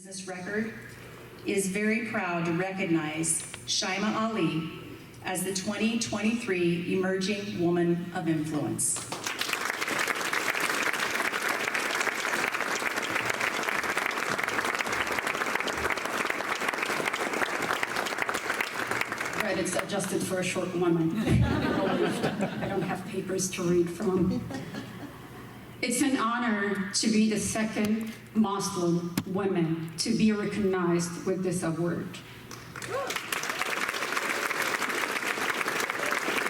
Business Record is very proud to recognize Shaimaa Ali as the 2023 Emerging Woman of Influence. Right, it's adjusted for a short one. I don't have papers to read from. It's an honor to be the second Muslim woman to be recognized with this award.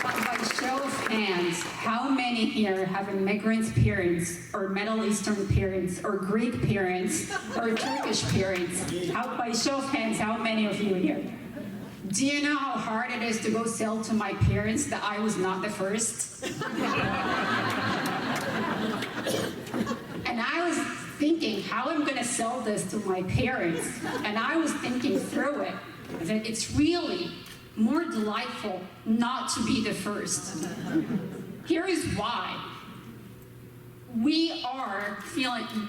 But by show of hands, how many here have immigrant parents, or Middle Eastern parents, or Greek parents, or Turkish parents? By show of hands, how many of you here? Do you know how hard it is to go sell to my parents that I was not the first? And I was thinking how I'm gonna sell this to my parents. And I was thinking through it, that it's really more delightful not to be the first. Here is why.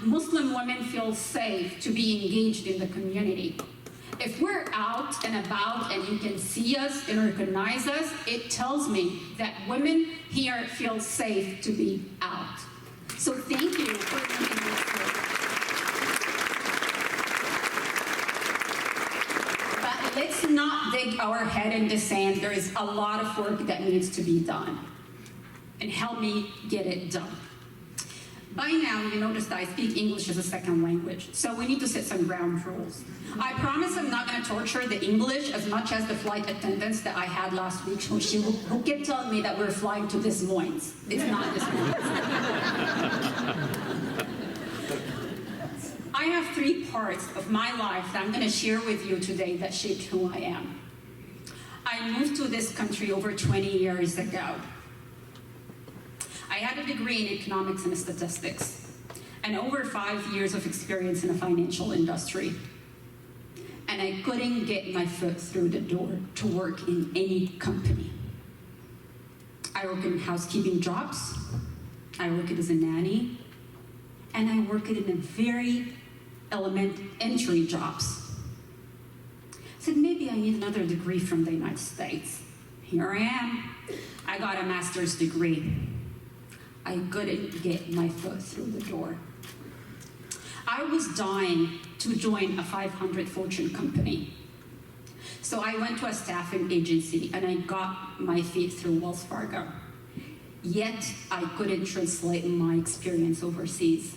Muslim women feel safe to be engaged in the community. If we're out and about and you can see us and recognize us, it tells me that women here feel safe to be out. So thank you for making this work. But let's not dig our head in the sand. There is a lot of work that needs to be done. And help me get it done. By now, you notice that I speak English as a second language, so we need to set some ground rules. I promise I'm not going to torture the English as much as the flight attendants that I had last week who kept telling me that we're flying to this Moines. It's not this Moines. I have 3 parts of my life that I'm going to share with you today that shaped who I am. I moved to this country over 20 years ago. I had a degree in economics and statistics, and over 5 years of experience in the financial industry. And I couldn't get my foot through the door to work in any company. I worked in housekeeping jobs, I worked as a nanny, and I worked in a very entry jobs. I said, maybe I need another degree from the United States. Here I am. I got a master's degree. I couldn't get my foot through the door. I was dying to join a 500 Fortune company. So I went to a staffing agency and I got my feet through Wells Fargo. Yet I couldn't translate my experience overseas.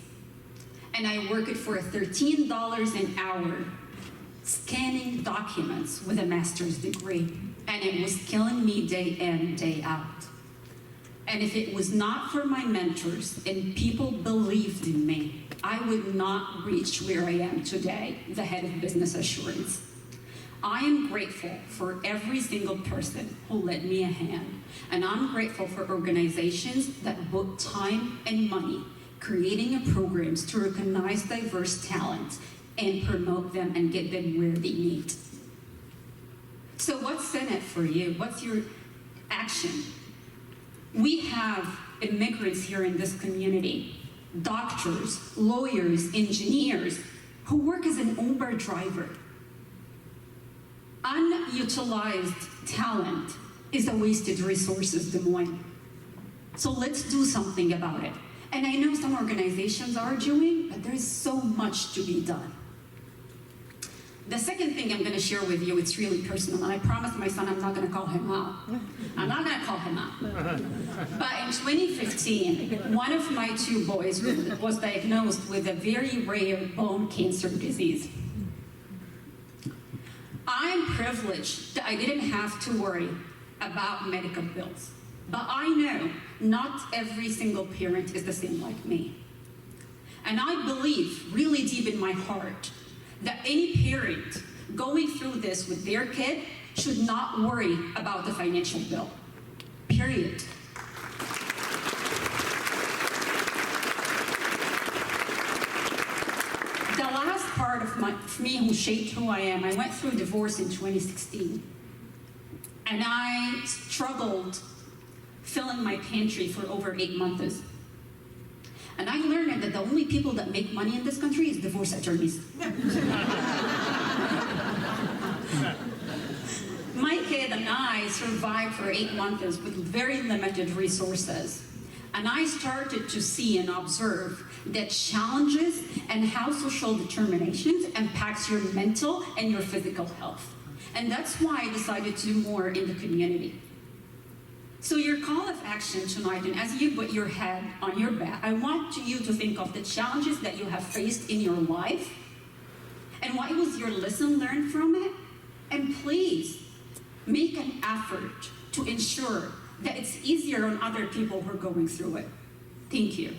And I worked for $13 an hour scanning documents with a master's degree. And it was killing me day in, day out. And if it was not for my mentors and people believed in me, I would not reach where I am today, the head of business assurance. I am grateful for every single person who lent me a hand. And I'm grateful for organizations that put time and money creating programs to recognize diverse talents and promote them and get them where they need. So what's in it for you? What's your action? We have immigrants here in this community, doctors, lawyers, engineers, who work as an Uber driver. Unutilized talent is a wasted resources, Des Moines. So let's do something about it. And I know some organizations are doing, but there is so much to be done. The second thing I'm going to share with you, it's really personal, and I promised my son I'm not going to call him out. I'm not going to call him out. But in 2015, one of my 2 boys was diagnosed with a very rare bone cancer disease. I'm privileged that I didn't have to worry about medical bills. But I know not every single parent is the same like me. And I believe really deep in my heart that any parent going through this with their kid should not worry about the financial bill, period. The last part of me who shaped who I am, I went through divorce in 2016. And I struggled filling my pantry for over 8 months. And I learned that the only people that make money in this country is divorce attorneys. My kid and I survived for 8 months with very limited resources. And I started to see and observe that challenges and how social determinations impacts your mental and your physical health. And that's why I decided to do more in the community. So your call of action tonight, and as you put your head on your back, I want you to think of the challenges that you have faced in your life, and what was your lesson learned from it, and please make an effort to ensure that it's easier on other people who are going through it. Thank you.